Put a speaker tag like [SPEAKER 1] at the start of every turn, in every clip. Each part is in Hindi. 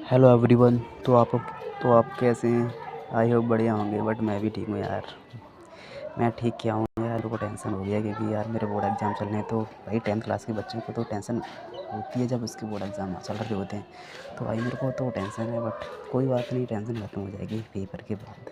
[SPEAKER 1] Hello everyone. तो आप कैसे हैं? आई होप बढ़िया होंगे। बट मैं भी ठीक हूँ यार। मैं ठीक क्या हूँ यार, मेरे को टेंशन हो गया क्योंकि यार मेरे बोर्ड एग्ज़ाम चल रहे हैं। तो भाई 10th क्लास के बच्चों को तो टेंशन होती है जब उसके बोर्ड एग्ज़ाम चल रहे होते हैं। तो भाई मेरे को तो टेंशन है, बट कोई बात नहीं, टेंशन ख़त्म हो जाएगी पेपर के बाद।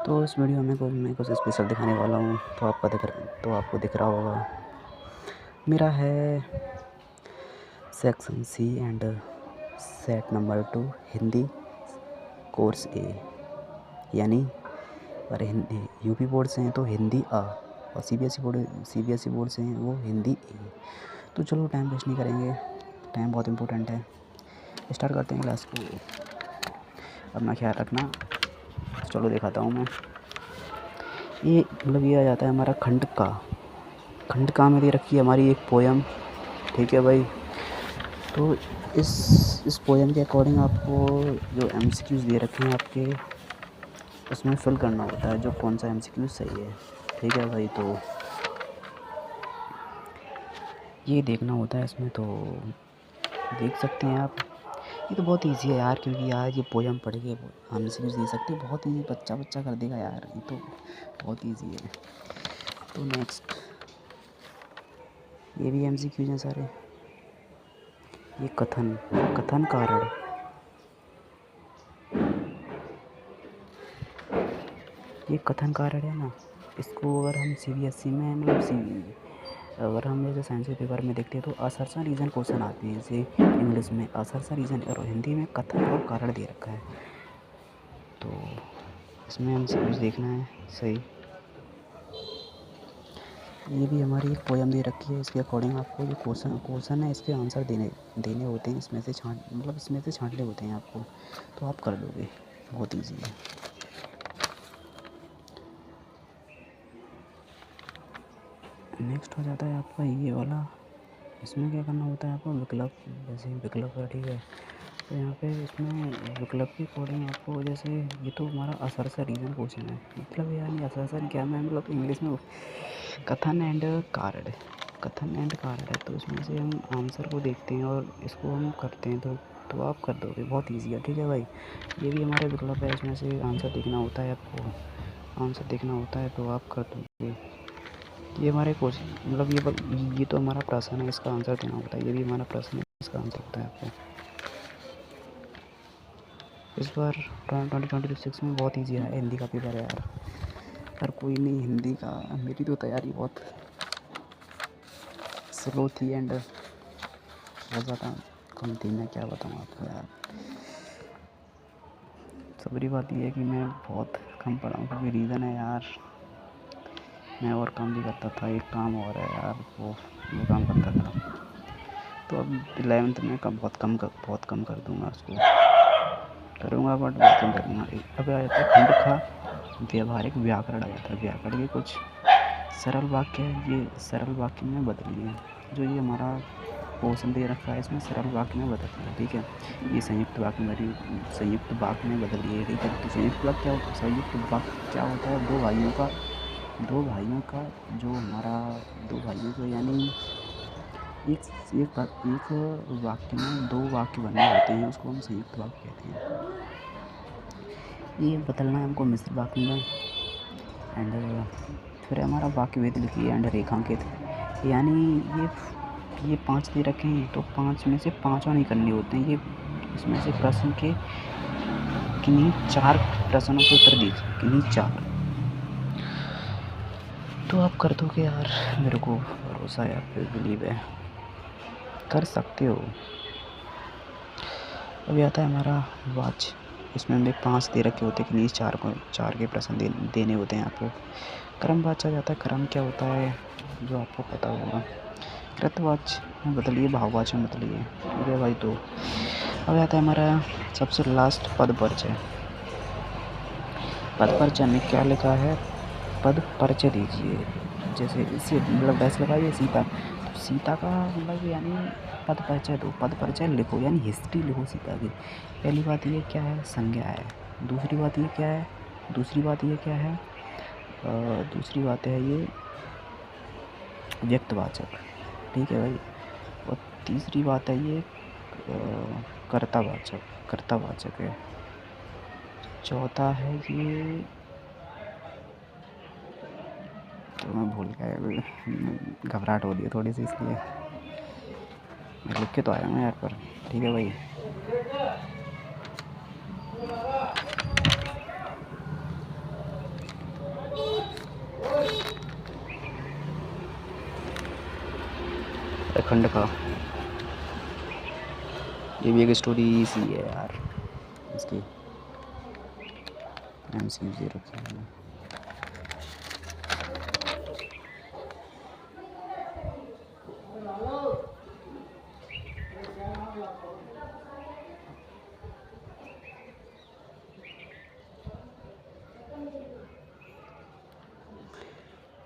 [SPEAKER 1] तो इस वीडियो में मैं कुछ स्पेशल दिखाने वाला हूँ। तो आपको दिख रहा होगा, मेरा है section C and set number 2 Hindi course A, यानी और यूपी बोर्ड से हैं तो हिंदी आ, और सीबीएसई बोर्ड से हैं वो हिंदी ए। तो चलो टाइम वेस्ट नहीं करेंगे, टाइम बहुत इम्पोर्टेंट है। स्टार्ट करते हैं क्लास को। अपना ख्याल रखना। तो चलो दिखाता हूँ मैं। ये ये आ जाता है हमारा खंड का में दे रखी है हमारी एक पोयम। ठीक है भाई। तो इस पोयम के अकॉर्डिंग आपको जो एमसीक्यूज़ दे रखे हैं आपके, उसमें फिल करना होता है जो कौन सा एमसीक्यू सही है। ठीक है भाई। तो ये देखना होता है इसमें। तो देख सकते हैं आप। ये तो बहुत इजी है यार, क्योंकि यार ये पोयम पढ़ के एमसीक्यूज़ दे सकते हैं। बहुत इजी, बच्चा कर देगा यार। ये तो बहुत इजी है। तो नेक्स्ट, ये भी एमसीक्यूज़ हैं सारे। ये कथन कारण, ये कथन कारण है ना। इसको अगर हम सीबीएसई में अगर हम जैसे साइंस के पेपर में देखते हैं तो असर्शन रीज़न क्वेश्चन आते हैं। जैसे इंग्लिश में असर्शन रीज़न और हिंदी में कथन और कारण दे रखा है। तो इसमें हमसे कुछ देखना है सही। ये भी हमारी एक पोयम दे रखी है। इसके अकॉर्डिंग आपको जो क्वेश्चन है इसके आंसर देने होते हैं। इसमें से छांटने होते हैं आपको। तो आप कर लोगे, बहुत ईजी है। नेक्स्ट हो जाता है आपका ये वाला। इसमें क्या करना होता है आपको, विकल्प। जैसे विकल्प है, ठीक है। तो यहाँ पे इसमें विकल्प के अकॉर्डिंग आपको, जैसे ये तो हमारा असरसर रीज़न क्वेश्चन है। मतलब यानी असरसर क्या है, मतलब इंग्लिश में कथन एंड कारण है। तो इसमें से हम आंसर को देखते हैं और इसको हम करते हैं। तो आप कर दोगे, बहुत ईजी है। ठीक है भाई। ये भी हमारे विकल्प है, इसमें से आंसर देखना होता है आपको। आंसर देखना होता है तो आप कर दोगे। ये हमारे क्वेश्चन, मतलब ये तो हमारा प्रश्न है, इसका आंसर देना होता है। ये भी हमारा प्रश्न है, इसका आंसर होता है आपको। इस बार 2026 में बहुत ईजी है हिंदी का पेपर है यार। पर कोई नहीं, हिंदी का मेरी तो तैयारी बहुत स्लो थी एंड बहुत ज़्यादा कम थी। मैं क्या बताऊँ आपको यार। सबरी बात ये है कि मैं बहुत कम पढ़ा हूँ, क्योंकि रीज़न है यार, मैं और काम भी करता था। एक काम और है यार, वो काम करता था। तो अब 11th में बहुत कम कर दूँगा उसको। करूँगा बट बहुत कम करूँगा। अब आ जाता है खंड का व्यवहारिक व्याकरण आ जाता है। व्याकरण के कुछ सरल वाक्य है, ये सरल वाक्य में बदलिए। जो ये हमारा पोर्शन दे रखा है इसमें सरल वाक्य में बदलिए। ठीक है। ये संयुक्त वाक्य में बदलिए। ठीक है। तो संयुक्त वाक्य क्या होता है, दो भाइयों का जो हमारा दो भाइयों को, यानी एक वाक्य में दो वाक्य बने होते हैं, उसको हम संयुक्त वाक्य कहते हैं। ये बदलना है हमको मिश्र वाक्य में। एंड फिर हमारा वाक्य भेद लिखिए एंड रेखांकित। यानी ये 5 दे रखे हैं, तो 5 में से 5 नहीं करने होते हैं। ये इसमें से प्रश्न के किन्हीं 4 प्रश्नों के उत्तर दीजिए, किन्हीं 4। तो आप कर दोगे यार, मेरे को भरोसा है, आप पे बिलीव है, कर सकते हो। अभी आता है हमारा वाच। इसमें भी 5 दे रखे होते हैं, किन्हीं 4 के प्रश्न देने होते हैं आपको। क्रमवाच आ जाता है। क्रम क्या होता है जो आपको पता होगा। कृतवाच में बदलिए, भाववाच में बदलिए। ठीक है भाई। तो अब आता है हमारा सबसे लास्ट पद परिचय। पद परिचय में क्या लिखा है, पद परिचय दीजिए। जैसे इसे मतलब डैश लगाइए सीता, तो सीता का मतलब यानी पद परिचय दो। पद परिचय लिखो यानी हिस्ट्री लिखो सीता की। पहली बात ये क्या है, संज्ञा है। दूसरी बात ये क्या है, दूसरी बात है ये व्यक्तवाचक। ठीक है भाई। और तीसरी बात है ये कर्तावाचक है। चौथा है ये, तो मैं भूल गया अभी, घबराहट हो रही है थोड़ी सी, इसलिए मैं लिख के तो आया हूँ यार, पर ठीक है भाई। अखंड का ये भी एक स्टोरी सी है यार, इसकी MCQ दे रखी है।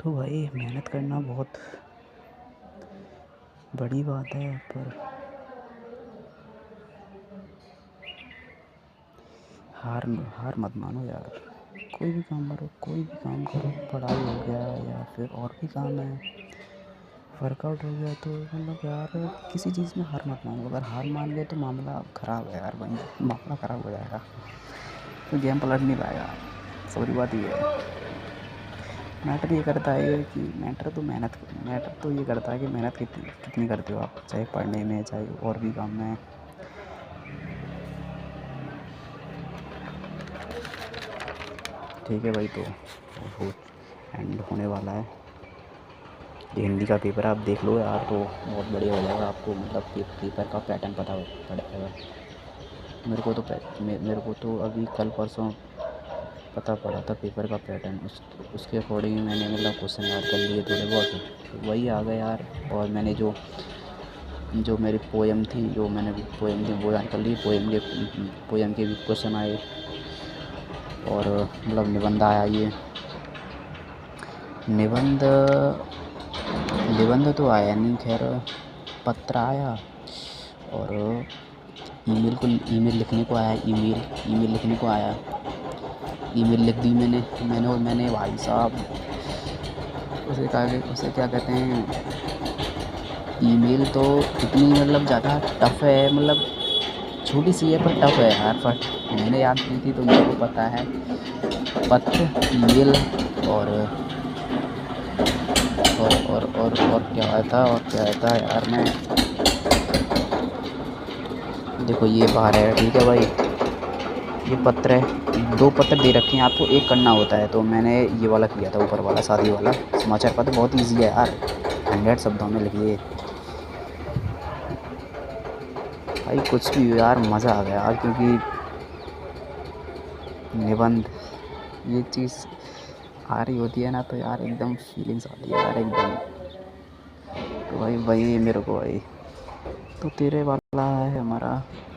[SPEAKER 1] तो भाई मेहनत करना बहुत बड़ी बात है, पर हार मत मानो यार। कोई भी काम करो, पढ़ाई हो गया या फिर और भी काम है, वर्कआउट हो गया, तो मतलब यार किसी चीज़ में हार मत मानो। अगर हार मान गए तो मामला ख़राब है यार, मामला ख़राब हो जाएगा, तो गेम पलट नहीं पाएगा। सॉरी, बात ये है। मैटर ये करता है कि मैटर तो ये करता है कि मेहनत कितनी करते हो आप, चाहे पढ़ने में, चाहे और भी काम में। ठीक है भाई, तो हो एंड होने वाला है। ये हिंदी का पेपर आप देख लो यार, तो बहुत बढ़िया हो जाएगा आपको, मतलब पेपर का पैटर्न पता पड़ेगा। मेरे को तो अभी कल परसों पता पड़ा था पेपर का पैटर्न, उसके अकॉर्डिंग मैंने मतलब क्वेश्चन याद कर लिए थोड़े बहुत, तो वही आ गए यार। और मैंने जो मेरी पोएम थी वो याद कर ली। पोएम के भी क्वेश्चन आए, और मतलब निबंध आया। ये निबंध तो आया नहीं, खैर पत्र आया, और ईमेल लिखने को आया। ईमेल लिखने को आया, ईमेल लिख दी मैंने भाई साहब, उसे क्या कहते हैं, ईमेल तो इतनी मतलब ज़्यादा टफ़ है, मतलब छोटी सी है पर टफ़ है यार। फट मैंने याद की थी, तो मेरे को पता है पत्र, ईमेल और क्या था यार। मैं देखो ये बाहर है, ठीक है भाई, ये पत्र है, 2 पत्र दे रखे हैं आपको, एक करना होता है। तो मैंने ये वाला किया था, ऊपर वाला, शादी वाला। समाचार पत्र बहुत ईजी है यार, 100 शब्दों में लिखिए भाई, कुछ भी हो यार, मज़ा आ गया यार। क्योंकि निबंध ये चीज़ आ रही होती है ना, तो यार एकदम फीलिंग्स आती है यार एकदम। तो भाई वही मेरे को भाई, तो तेरे वाला है हमारा,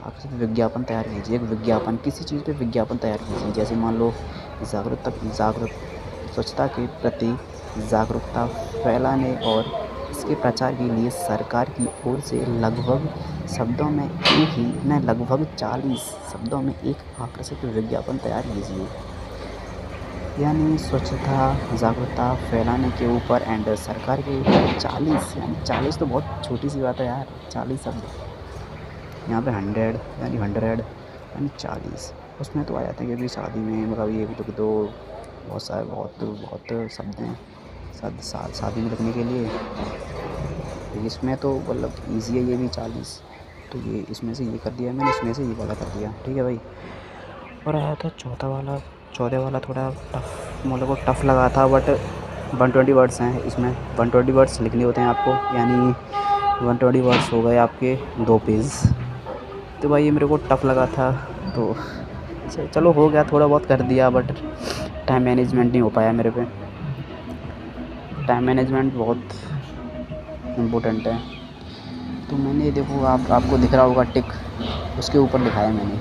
[SPEAKER 1] आप सिर्फ विज्ञापन तैयार कीजिए। एक विज्ञापन, किसी चीज़ पे विज्ञापन तैयार कीजिए, जैसे मान लो स्वच्छता के प्रति जागरूकता फैलाने और इसके प्रचार के लिए सरकार की ओर से लगभग 40 शब्दों में एक आकर्षक विज्ञापन तैयार कीजिए। यानी स्वच्छता जागरूकता फैलाने के ऊपर एंड सरकार के ऊपर 40 तो बहुत छोटी सी बात है यार, 40 शब्द। यहाँ पे 100 यानी 40, उसमें तो आ जाते हैं। क्योंकि शादी में मतलब ये तो बहुत सारे बहुत शब्द हैं शादी में लिखने के लिए। इसमें तो मतलब ईजी है ये भी 40, तो ये इसमें से ये कर दिया मैंने, इसमें से ये वाला कर दिया, ठीक है भाई। और आया था चौथे वाला थोड़ा टफ, मतलब को टफ लगा था, बट 120 वर्ड्स हैं इसमें, 120 वर्ड्स लिखने होते हैं आपको, यानी 120 वर्ड्स हो गए आपके 2 पेज। तो भाई ये मेरे को टफ लगा था, तो चलो हो गया, थोड़ा बहुत कर दिया, बट टाइम मैनेजमेंट नहीं हो पाया मेरे पे। टाइम मैनेजमेंट बहुत इम्पोर्टेंट है। तो मैंने देखो आपको दिख रहा होगा टिक, उसके ऊपर लिखा है मैंने।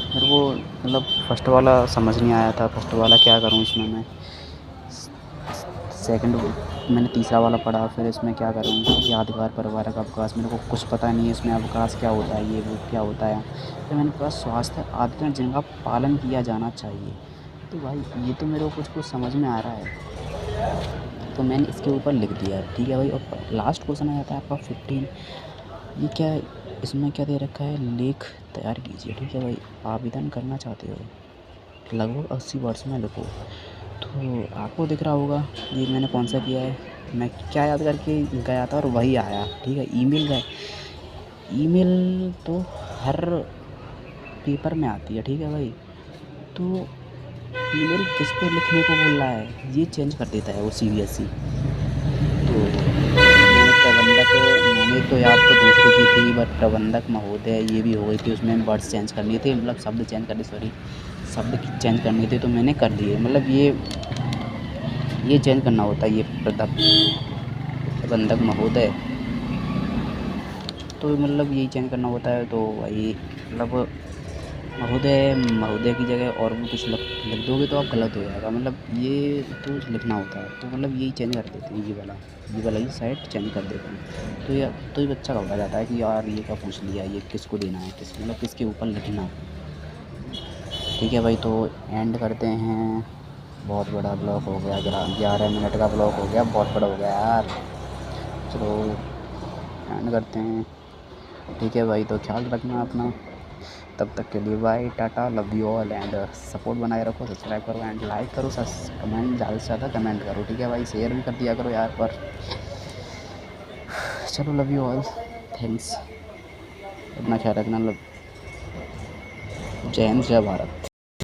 [SPEAKER 1] मेरे को मतलब फर्स्ट वाला समझ नहीं आया था, फर्स्ट वाला क्या करूँ इसमें मैं। सेकंड मैंने तीसरा वाला पढ़ा, फिर इसमें क्या करूँ, यादगार परिवारक अवकाश, मेरे को कुछ पता नहीं है इसमें अवकाश क्या होता है, ये वो क्या होता है। फिर मैंने कहा स्वास्थ्य आदतें जिनका पालन किया जाना चाहिए। तो भाई ये तो मेरे को कुछ समझ में आ रहा है, तो मैंने इसके ऊपर लिख दिया, ठीक है भाई। और लास्ट क्वेश्चन आ जाता है आपका 15, ये क्या है, इसमें क्या दे रखा है, लेख तैयार कीजिए। ठीक है भाई, आवेदन करना चाहते हो लगभग 80 वर्ड्स में लिखो। तो आपको दिख रहा होगा ये मैंने कौन सा किया है, मैं क्या याद करके गया था और वही आया। ठीक है, ईमेल गए, ईमेल तो हर पेपर में आती है। ठीक है भाई, तो ईमेल किस पे लिखने को बोल रहा है ये चेंज कर देता है वो CBSE। तो मैंने तो याद तो दूसरी की थी, बट प्रबंधक महोदय ये भी हो गई थी, उसमें वर्ड्स चेंज करने थे, मतलब शब्द चेंज करने, सॉरी शब्द चेंज करने थे, तो मैंने कर दिए। मतलब ये चेंज करना होता है, ये प्रबंधक महोदय, तो मतलब यही चेंज करना होता है। तो वही मतलब महोदय की जगह और भी कुछ लिख दोगे तो आप गलत हो जाएगा, मतलब ये तो लिखना होता है। तो मतलब यही चेंज कर देते हैं, ये वाला ही साइड चेंज कर देते हैं। तो ये बच्चा घबरा जाता है कि यार ये क्या पूछ लिया, ये किसको देना है, मतलब किसके ऊपर लिखना है। ठीक है भाई, तो एंड करते हैं। बहुत बड़ा ब्लॉग हो गया, 11 मिनट का ब्लॉग हो गया, बहुत बड़ा हो गया यार। चलो एंड करते हैं। ठीक है भाई, तो ख्याल रखना अपना, तब तक के लिए bye tata, love you all and support बनाए रखो, सब्सक्राइब करो एंड लाइक करो, कमेंट ज़्यादा से ज़्यादा कमेंट करो। ठीक है भाई, शेयर भी कर दिया करो यार पर। चलो लव यू ऑल, थैंक्स, अपना ख्याल रखना। जय हिंद, जय भारत।